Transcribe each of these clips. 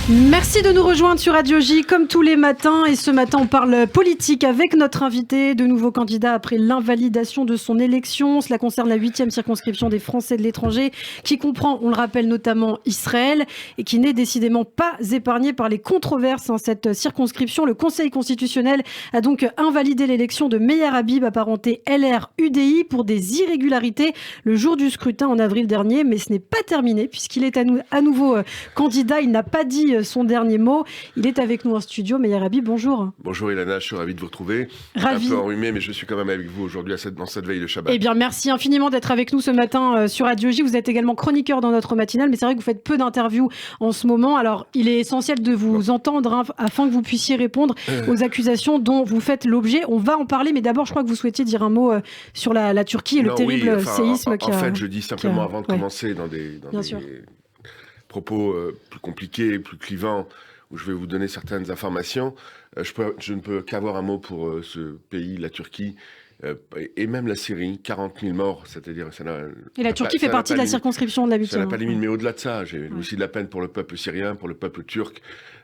Merci de nous rejoindre sur Radio J comme tous les matins. Et ce matin, on parle politique avec notre invité, de nouveau candidat après l'invalidation de son élection. Cela concerne la 8e circonscription des Français de l'étranger qui comprend, on le rappelle, notamment Israël et qui n'est décidément pas épargnée par les controverses. Cette circonscription, le Conseil constitutionnel a donc invalidé l'élection de Meyer Habib, apparenté LR-UDI, pour des irrégularités le jour du scrutin en avril dernier. Mais ce n'est pas terminé puisqu'il est à nouveau candidat. Il n'a pas dit son dernier mot. Il est avec nous en studio. Meyer Habib, bonjour. Bonjour Ilana, je suis ravi de vous retrouver. Ravi. Un peu enrhumé, mais je suis quand même avec vous aujourd'hui dans cette veille de Shabbat. Eh bien, merci infiniment d'être avec nous ce matin sur Radio J. Vous êtes également chroniqueur dans notre matinale, mais c'est vrai que vous faites peu d'interviews en ce moment. Alors, il est essentiel de vous entendre afin que vous puissiez répondre aux accusations dont vous faites l'objet. On va en parler, mais d'abord, je crois que vous souhaitiez dire un mot sur la Turquie et le terrible séisme En fait, je dis simplement avant de commencer dans des propos plus compliqués, plus clivants, où je vais vous donner certaines informations. Je ne peux qu'avoir un mot pour ce pays, la Turquie, et même la Syrie. 40 000 morts, c'est-à-dire... Et la Turquie fait partie de la circonscription de la 8e. Ça n'a pas limite, mais au-delà de ça, j'ai aussi de la peine pour le peuple syrien, pour le peuple turc.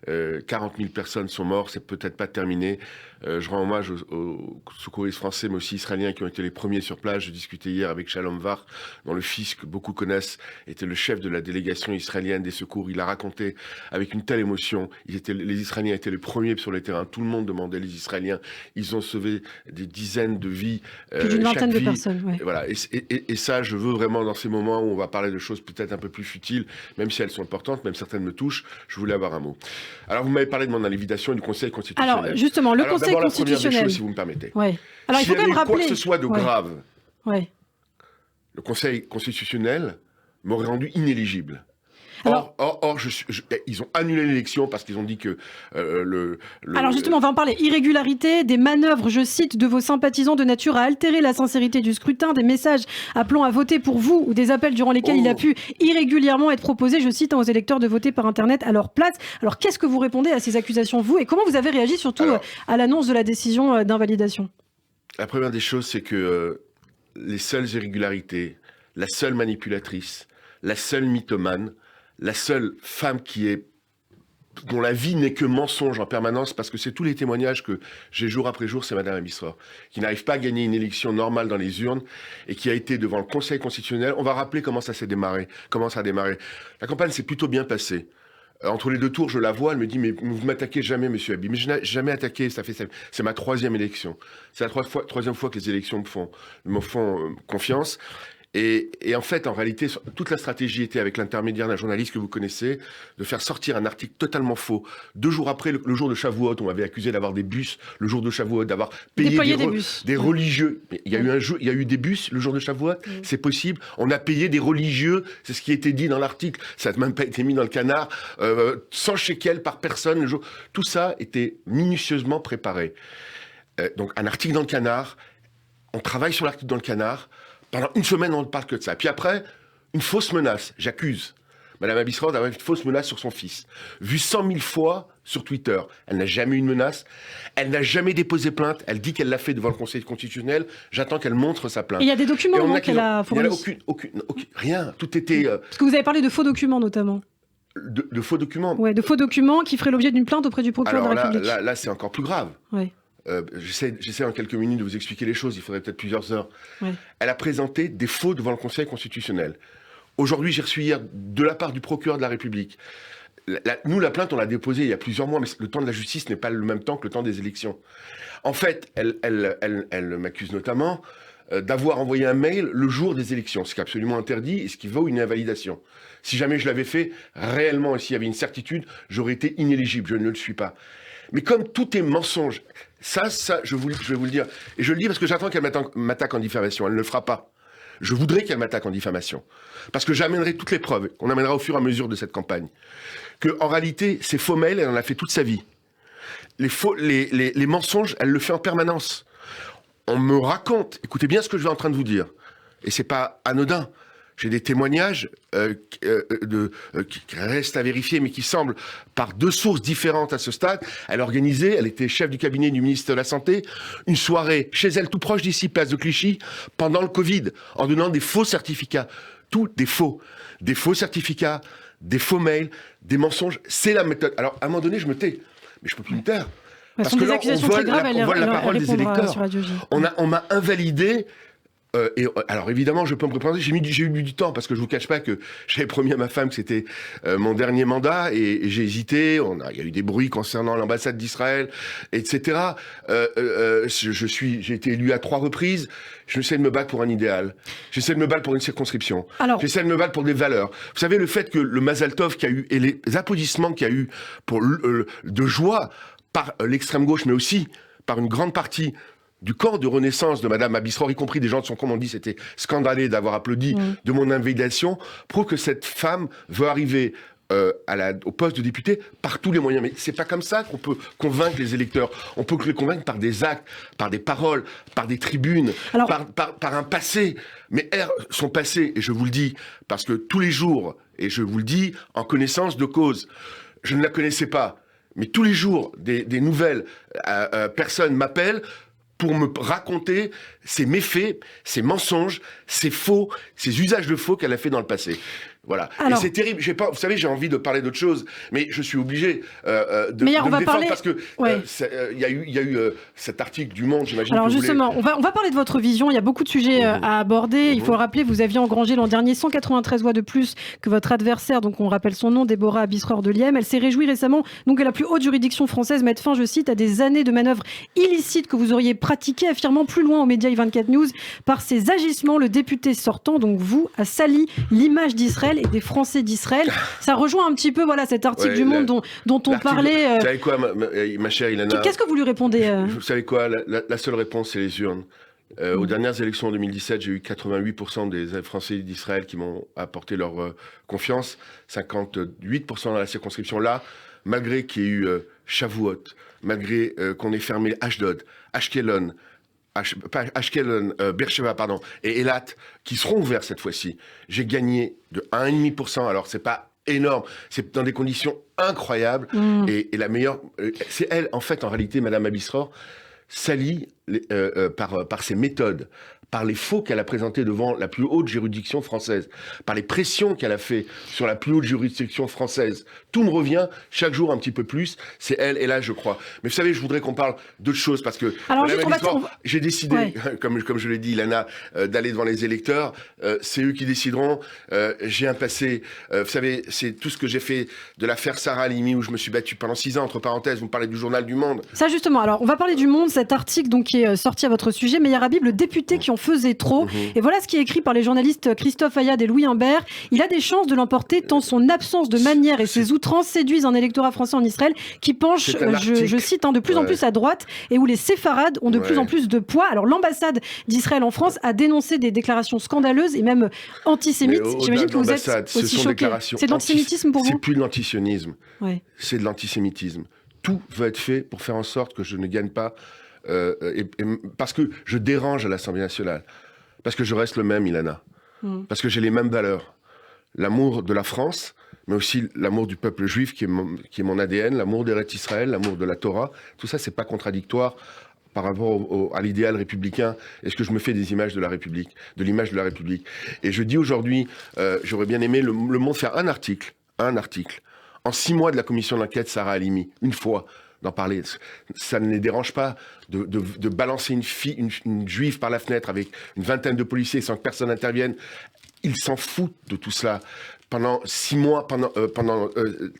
40 000 personnes sont mortes, c'est peut-être pas terminé. Je rends hommage aux secouristes français, mais aussi israéliens qui ont été les premiers sur place. Je discutais hier avec Shalom Var, dont le fils, que beaucoup connaissent, était le chef de la délégation israélienne des secours. Il a raconté avec une telle émotion. Les Israéliens étaient les premiers sur le terrain. Tout le monde demandait les Israéliens. Ils ont sauvé des dizaines de vies. Plus d'une vingtaine de personnes. Ouais. Et voilà. Et ça, je veux vraiment, dans ces moments où on va parler de choses peut-être un peu plus futiles, même si elles sont importantes, même certaines me touchent, je voulais avoir un mot. Alors, vous m'avez parlé de mon invitation et du Conseil constitutionnel. Alors, justement, le Conseil constitutionnel. La première des choses, si vous me permettez. Ouais. Alors, il faut quand même rappeler. Quoi que ce soit de grave, le Conseil constitutionnel m'aurait rendu inéligible. Alors, ils ont annulé l'élection parce qu'ils ont dit que Alors justement, on va en parler. Irrégularité, des manœuvres, je cite, de vos sympathisants de nature à altérer la sincérité du scrutin, des messages appelant à voter pour vous ou des appels durant lesquels il a pu irrégulièrement être proposé, je cite, aux électeurs de voter par Internet à leur place. Alors qu'est-ce que vous répondez à ces accusations, vous, et comment vous avez réagi surtout à l'annonce de la décision d'invalidation ? La première des choses, c'est que les seules irrégularités, la seule manipulatrice, la seule mythomane, la seule femme dont la vie n'est que mensonge en permanence, parce que c'est tous les témoignages que j'ai jour après jour, c'est Madame Abisra, qui n'arrive pas à gagner une élection normale dans les urnes et qui a été devant le Conseil constitutionnel. On va rappeler comment ça a démarré. La campagne s'est plutôt bien passée. Entre les deux tours, je la vois, elle me dit « Mais vous m'attaquez jamais, monsieur Habib. » Mais je n'ai jamais attaqué, c'est ma 3e élection. C'est la troisième fois que les élections me font confiance. Et en fait, en réalité, toute la stratégie était, avec l'intermédiaire d'un journaliste que vous connaissez, de faire sortir un article totalement faux. 2 jours après, le jour de Shavuot, on m'avait accusé d'avoir des bus, le jour de Shavuot, d'avoir payé des religieux. Mais il y a eu des bus le jour de Shavuot, c'est possible. On a payé des religieux, c'est ce qui a été dit dans l'article. Ça n'a même pas été mis dans le canard. 100 shekels par personne le jour. Tout ça était minutieusement préparé. Donc un article dans le canard, on travaille sur l'article dans le canard. Pendant une semaine, on ne parle que de ça. Puis après, une fausse menace. J'accuse Madame Abisra d'avoir une fausse menace sur son fils. Vue 100 000 fois sur Twitter. Elle n'a jamais eu une menace. Elle n'a jamais déposé plainte. Elle dit qu'elle l'a fait devant le Conseil constitutionnel. J'attends qu'elle montre sa plainte. Et il y a des documents qu'elle a fournis. Il n'y a rien. Tout était... Parce que vous avez parlé de faux documents, notamment. De faux documents. Ouais, de faux documents qui feraient l'objet d'une plainte auprès du procureur de la République. Là, c'est encore plus grave. Ouais. J'essaie en quelques minutes de vous expliquer les choses, il faudrait peut-être plusieurs heures. Ouais. Elle a présenté des faux devant le Conseil constitutionnel. Aujourd'hui, j'ai reçu hier, de la part du procureur de la République, nous, la plainte, on l'a déposée il y a plusieurs mois, mais le temps de la justice n'est pas le même temps que le temps des élections. En fait, elle m'accuse notamment d'avoir envoyé un mail le jour des élections, ce qui est absolument interdit et ce qui vaut une invalidation. Si jamais je l'avais fait réellement et s'il y avait une certitude, j'aurais été inéligible, je ne le suis pas. Mais comme tout est mensonge, ça, je vais vous le dire. Et je le dis parce que j'attends qu'elle m'attaque en diffamation. Elle ne le fera pas. Je voudrais qu'elle m'attaque en diffamation. Parce que j'amènerai toutes les preuves, qu'on amènera au fur et à mesure de cette campagne. En réalité, ces faux mails, elle en a fait toute sa vie. Les mensonges, elle le fait en permanence. On me raconte, écoutez bien ce que je vais en train de vous dire. Et c'est pas anodin. J'ai des témoignages qui restent à vérifier, mais qui semblent, par 2 sources différentes à ce stade. Elle était chef du cabinet du ministre de la Santé, une soirée chez elle, tout proche d'ici, place de Clichy, pendant le Covid, en donnant des faux certificats. Des faux certificats des faux mails, des mensonges. C'est la méthode. Alors, à un moment donné, je me tais. Mais je ne peux plus me taire. Parce que là, on vole la parole des électeurs. On m'a invalidé. Alors évidemment, je peux me représenter. J'ai eu du temps parce que je vous cache pas que j'avais promis à ma femme que c'était mon dernier mandat et j'ai hésité. Il y a eu des bruits concernant l'ambassade d'Israël, etc. J'ai été élu à 3 reprises. J'essaie de me battre pour un idéal. J'essaie de me battre pour une circonscription. J'essaie de me battre pour des valeurs. Vous savez, le fait que le Mazal Tov qu'il y a eu et les applaudissements qu'il y a eu de joie par l'extrême gauche, mais aussi par une grande partie du camp de renaissance de Madame Abisror, y compris des gens de son camp, on dit c'était scandaleux d'avoir applaudi de mon invalidation, prouve que cette femme veut arriver au poste de député par tous les moyens. Mais c'est pas comme ça qu'on peut convaincre les électeurs. On peut les convaincre par des actes, par des paroles, par des tribunes, par un passé. Mais son passé, et je vous le dis, parce que tous les jours, et je vous le dis en connaissance de cause, je ne la connaissais pas, mais tous les jours, des nouvelles personnes m'appellent pour me raconter ses méfaits, ses mensonges, ses faux, ses usages de faux qu'elle a fait dans le passé. Voilà. Alors, et c'est terrible. Vous savez, j'ai envie de parler d'autre chose, mais je suis obligé de me défendre parce que il y a eu cet article du Monde, j'imagine. Alors justement, on va parler de votre vision. Il y a beaucoup de sujets à aborder. Il faut le rappeler, vous aviez engrangé l'an dernier 193 voix de plus que votre adversaire. Donc on rappelle son nom, Déborah Abisror de Liem. Elle s'est réjouie récemment donc que la plus haute juridiction française mette fin, je cite, à des années de manœuvres illicites que vous auriez pratiquées, affirmant plus loin aux médias I24 News, par ses agissements, le député sortant, donc vous, a sali l'image d'Israël et des Français d'Israël. Ça rejoint un petit peu cet article du Monde dont on parlait. Vous savez quoi, ma chère Ilana? Qu'est-ce que vous lui répondez Vous savez quoi, la seule réponse, c'est les urnes. Aux dernières élections en 2017, j'ai eu 88% des Français d'Israël qui m'ont apporté leur confiance, 58% dans la circonscription là, malgré qu'il y ait eu Shavuot, malgré qu'on ait fermé Ashdod, Ashkelon, Beersheba, et Eilat, qui seront ouverts cette fois-ci. J'ai gagné de 1,5%. Alors, c'est pas énorme. C'est dans des conditions incroyables. Et la meilleure... c'est elle, en fait, en réalité, Madame Abisror, salie par ses méthodes, par les faux qu'elle a présentés devant la plus haute juridiction française, par les pressions qu'elle a fait sur la plus haute juridiction française. Tout me revient chaque jour un petit peu plus. C'est elle, et là, je crois. Mais vous savez, je voudrais qu'on parle d'autre chose, parce que j'ai décidé, comme je l'ai dit, Ilana, d'aller devant les électeurs. C'est eux qui décideront. J'ai un passé. Vous savez, c'est tout ce que j'ai fait de l'affaire Sarah Halimi, où je me suis battu pendant 6 ans, entre parenthèses. Vous me parlez du journal du Monde. Ça, justement. Alors, on va parler du Monde, cet article donc, qui est sorti à votre sujet. Meyer Habib, le député qui en faisait trop. Et voilà ce qui est écrit par les journalistes Christophe Ayad et Louis Imbert. Il a des chances de l'emporter tant son absence de manière et ses outrances séduisent un électorat français en Israël qui penche, je cite, de plus en plus à droite et où les séfarades ont de plus en plus de poids. Alors l'ambassade d'Israël en France a dénoncé des déclarations scandaleuses et même antisémites. J'imagine que vous êtes aussi choqués. C'est de l'antisémitisme pour vous ? C'est plus de l'antisionisme. C'est de l'antisémitisme. Tout va être fait pour faire en sorte que je ne gagne pas parce que je dérange à l'Assemblée nationale, parce que je reste le même, Ilana, parce que j'ai les mêmes valeurs, l'amour de la France, mais aussi l'amour du peuple juif qui est mon ADN, l'amour d'Eretz Israël, l'amour de la Torah. Tout ça, c'est pas contradictoire par rapport à l'idéal républicain. Est-ce que je me fais des images de la République, de l'image de la République? Et je dis aujourd'hui, j'aurais bien aimé le Monde faire un article, en 6 mois de la commission d'enquête Sarah Halimi, une fois, d'en parler. Ça ne les dérange pas de balancer une juive par la fenêtre avec une vingtaine de policiers sans que personne n'intervienne. Ils s'en foutent de tout cela. Pendant 6 mois, pendant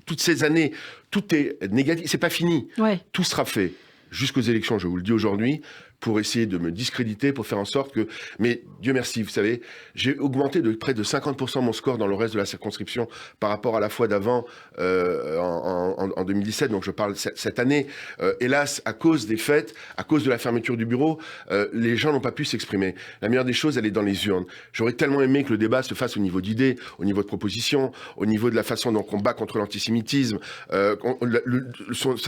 toutes ces années, tout est négatif. C'est pas fini. Tout sera fait jusqu'aux élections, je vous le dis aujourd'hui, pour essayer de me discréditer, pour faire en sorte que... Mais Dieu merci, vous savez, j'ai augmenté de près de 50% mon score dans le reste de la circonscription par rapport à la fois d'avant, en 2017, donc je parle cette année. Hélas, à cause des fêtes, à cause de la fermeture du bureau, les gens n'ont pas pu s'exprimer. La meilleure des choses, elle est dans les urnes. J'aurais tellement aimé que le débat se fasse au niveau d'idées, au niveau de propositions, au niveau de la façon dont on combat contre l'antisémitisme, son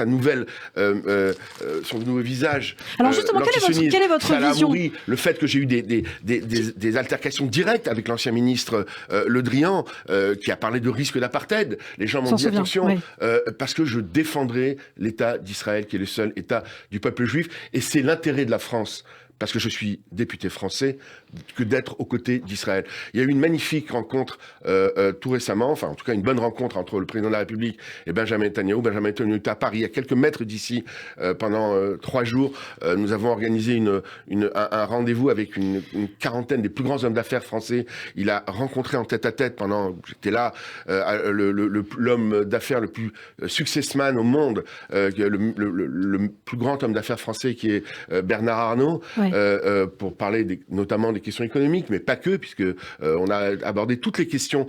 nouveau visage. Alors justement, quelle est votre vision? Le fait que j'ai eu des altercations directes avec l'ancien ministre Le Drian, qui a parlé de risque d'apartheid. Les gens m'ont dit attention, parce que je défendrai l'État d'Israël, qui est le seul État du peuple juif, et c'est l'intérêt de la France. parce que je suis député français, que d'être aux côtés d'Israël. Il y a eu une magnifique rencontre tout récemment, enfin en tout cas une bonne rencontre entre le président de la République et Benjamin Netanyahu. Benjamin Netanyahu était à Paris, à quelques mètres d'ici, pendant 3 jours. Nous avons organisé un rendez-vous avec une quarantaine des plus grands hommes d'affaires français. Il a rencontré en tête-à-tête, pendant j'étais là, l'homme d'affaires le plus successman au monde, le plus grand homme d'affaires français qui est Bernard Arnault. Ouais. Pour parler notamment des questions économiques, mais pas que, puisque on a abordé toutes les questions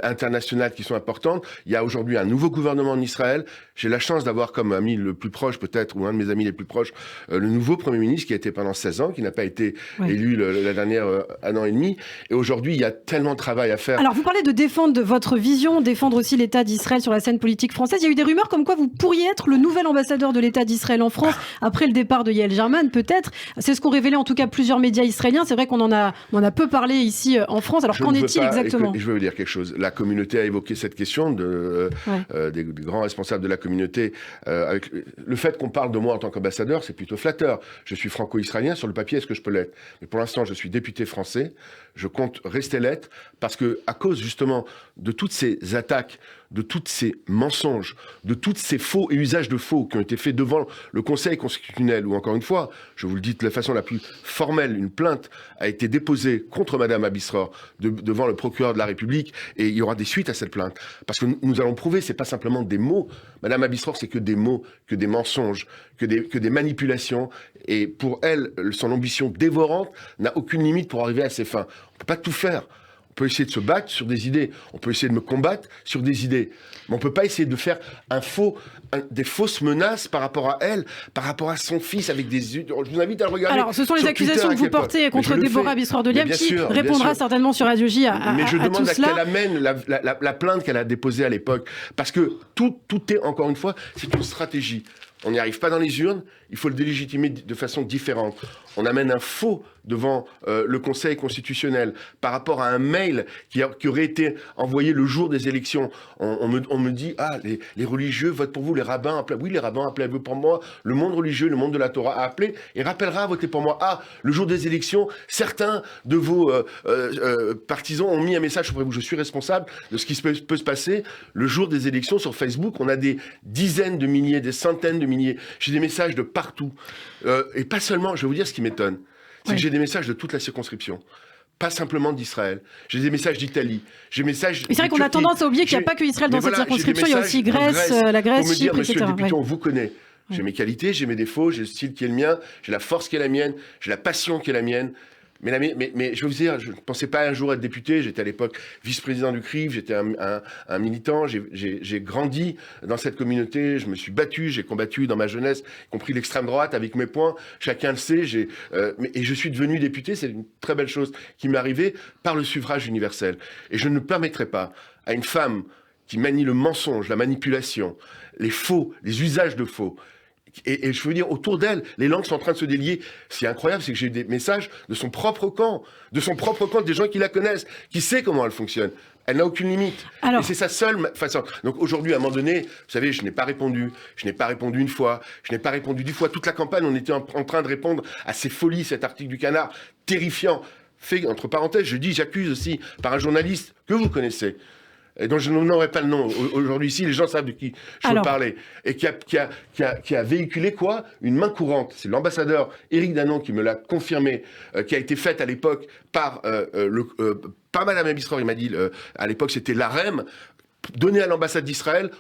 internationales qui sont importantes. Il y a aujourd'hui un nouveau gouvernement en Israël. J'ai la chance d'avoir comme ami le plus proche, peut-être, ou un de mes amis les plus proches, le nouveau Premier ministre qui a été pendant 16 ans, qui n'a pas été élu la dernière 1 an et demi. Et aujourd'hui, il y a tellement de travail à faire. Alors, vous parlez de défendre votre vision, défendre aussi l'État d'Israël sur la scène politique française. Il y a eu des rumeurs comme quoi vous pourriez être le nouvel ambassadeur de l'État d'Israël en France, après le départ de Yael German, peut-être. C'est ce qu'ont révélé en tout cas plusieurs médias israéliens. C'est vrai qu'on en a peu parlé ici en France. Alors qu'en est-il exactement ? Je veux vous dire quelque chose. La communauté a évoqué cette question des grands responsables de la communauté. Avec le fait qu'on parle de moi en tant qu'ambassadeur, c'est plutôt flatteur. Je suis franco-israélien. Sur le papier, est-ce que je peux l'être ? Mais pour l'instant, je suis député français. Je compte rester l'être parce que, à cause justement de toutes ces attaques, de tous ces mensonges, de tous ces faux et usages de faux qui ont été faits devant le Conseil constitutionnel, où encore une fois, je vous le dis de la façon la plus formelle, une plainte a été déposée contre Madame Abisror devant le procureur de la République, et il y aura des suites à cette plainte. Parce que nous allons prouver, c'est pas simplement des mots. Madame Abisror, c'est que des mots, que des mensonges, que des manipulations, et pour elle, son ambition dévorante n'a aucune limite pour arriver à ses fins. On peut pas tout faire. On peut essayer de se battre sur des idées, on peut essayer de me combattre sur des idées, mais on peut pas essayer de faire des fausses menaces par rapport à elle, par rapport à son fils, avec des... Je vous invite à le regarder. Alors, ce sont les accusations que vous portez contre Déborah Abisror-de-Liam, qui répondra certainement sur Radio J à tout cela. Mais je demande à qu'elle amène la plainte qu'elle a déposée à l'époque, parce que tout est, encore une fois, c'est une stratégie. On n'y arrive pas dans les urnes, il faut le délégitimer de façon différente. On amène un faux devant le Conseil constitutionnel par rapport à un mail qui aurait été envoyé le jour des élections. On me dit, les religieux votent pour vous, les rabbins appellent, oui, les rabbins appellent pour moi, le monde religieux, le monde de la Torah a appelé et rappellera à voter pour moi. Le jour des élections, certains de vos partisans ont mis un message auprès de vous, je suis responsable de ce qui peut se passer. Le jour des élections sur Facebook, on a des dizaines de milliers, des centaines de milliers. J'ai des messages de partout. Et pas seulement, je vais vous dire ce qui m'étonne, c'est que j'ai des messages de toute la circonscription. Pas simplement d'Israël. J'ai des messages d'Italie. J'ai des messages. Mais c'est vrai qu'on a tendance à oublier qu'il n'y a pas que Israël dans cette circonscription. Il y a aussi Grèce, la Grèce, Chypre, etc. Monsieur le député, on vous connaît. Ouais. J'ai mes qualités, j'ai mes défauts, j'ai le style qui est le mien, j'ai la force qui est la mienne, j'ai la passion qui est la mienne. Mais je vais vous dire, je ne pensais pas un jour être député. J'étais à l'époque vice-président du CRIF, j'étais un militant. J'ai grandi dans cette communauté, je me suis battu, j'ai combattu dans ma jeunesse, y compris l'extrême droite avec mes poings. Chacun le sait. Et je suis devenu député, c'est une très belle chose qui m'est arrivée par le suffrage universel. Et je ne permettrai pas à une femme qui manie le mensonge, la manipulation, les faux, les usages de faux. Et je veux dire, autour d'elle, les langues sont en train de se délier. Ce qui est incroyable, c'est que j'ai des messages de son propre camp, des gens qui la connaissent, qui savent comment elle fonctionne. Elle n'a aucune limite. Et c'est sa seule façon. Donc aujourd'hui, à un moment donné, vous savez, je n'ai pas répondu. Je n'ai pas répondu une fois. Je n'ai pas répondu 10 fois. Toute la campagne, on était en train de répondre à ces folies, cet article du Canard, terrifiant. Fait, entre parenthèses, j'accuse aussi par un journaliste que vous connaissez, et dont je n'aurai pas le nom aujourd'hui ici, les gens savent de qui je veux parler, et qui a véhiculé quoi ? Une main courante. C'est l'ambassadeur Éric Danon qui me l'a confirmé, qui a été faite à l'époque par Madame Abisror. Il m'a dit, à l'époque c'était l'AREM, donné à l'ambassade d'Israël,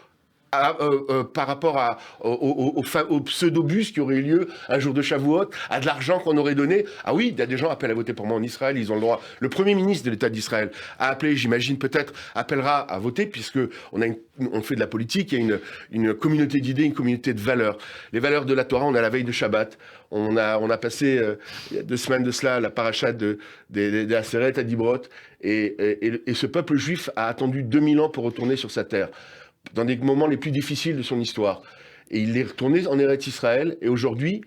par rapport au pseudo-bus qui aurait eu lieu un jour de Shavuot, à de l'argent qu'on aurait donné. Ah oui, il y a des gens qui appellent à voter pour moi en Israël, ils ont le droit. Le Premier ministre de l'État d'Israël a appelé, j'imagine peut-être, appellera à voter, puisque on fait de la politique, il y a une communauté d'idées, une communauté de valeurs. Les valeurs de la Torah, on a la veille de Shabbat. On a passé, il y a 2 semaines de cela, la paracha des Aseret à Dibrot, et ce peuple juif a attendu 2000 ans pour retourner sur sa terre, dans des moments les plus difficiles de son histoire. Et il est retourné en Eretz Israël, et aujourd'hui,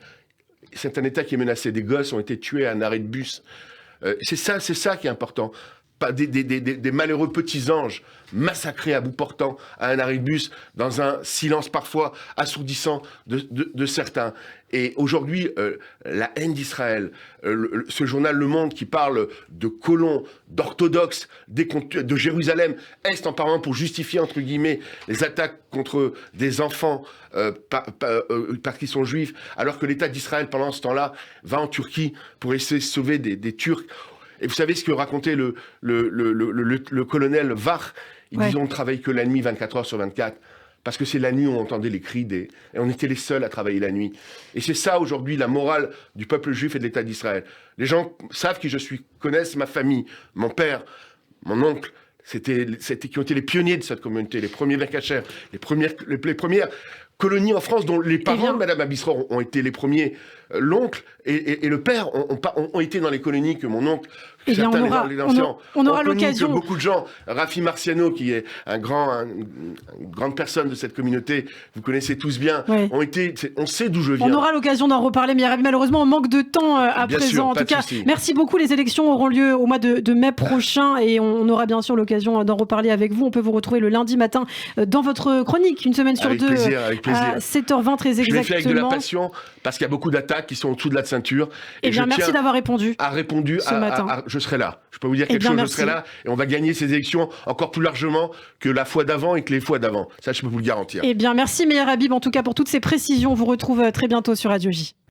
c'est un État qui est menacé. Des gosses ont été tués à un arrêt de bus. C'est ça qui est important. des malheureux petits anges massacrés à bout portant à un arrêt de bus, dans un silence parfois assourdissant de certains. Et aujourd'hui, la haine d'Israël, ce journal Le Monde qui parle de colons, d'orthodoxes, de Jérusalem, Est en parlant pour justifier, entre guillemets, les attaques contre des enfants parce qu'ils sont juifs, alors que l'État d'Israël, pendant ce temps-là, va en Turquie pour essayer de sauver des Turcs. Et vous savez ce que racontait le colonel Var? Il disait on ne travaille que la nuit 24 heures sur 24. Parce que c'est la nuit où on entendait les cris et on était les seuls à travailler la nuit. Et c'est ça aujourd'hui la morale du peuple juif et de l'État d'Israël. Les gens savent qui je suis, connaissent ma famille, mon père, mon oncle, qui ont été les pionniers de cette communauté, les premiers vercachers, les premières colonies en France dont les parents de Madame Abisror ont été les premiers. L'oncle et le père ont été dans les colonies que mon oncle, certains les anciens, on aura l'occasion. Que beaucoup de gens, Rafi Marciano, qui est une grande personne de cette communauté, vous connaissez tous bien, ont été, on sait d'où je viens. On aura l'occasion d'en reparler, mais malheureusement, on manque de temps à bien présent. Sûr, en tout cas, merci beaucoup. Les élections auront lieu au mois de mai prochain et on aura bien sûr l'occasion d'en reparler avec vous. On peut vous retrouver le lundi matin dans votre chronique, une semaine sur avec deux, plaisir. à 7h20 très exactement. Je l'ai fait avec de la passion, parce qu'il y a beaucoup d'attaques qui sont au-dessous de la ceinture. Et bien, merci d'avoir répondu. Ce matin. Je serai là. Je peux vous dire quelque chose, je serai là. Et on va gagner ces élections encore plus largement que la fois d'avant et que les fois d'avant. Ça, je peux vous le garantir. Eh bien, merci Meir Habib, en tout cas, pour toutes ces précisions. On vous retrouve très bientôt sur Radio J.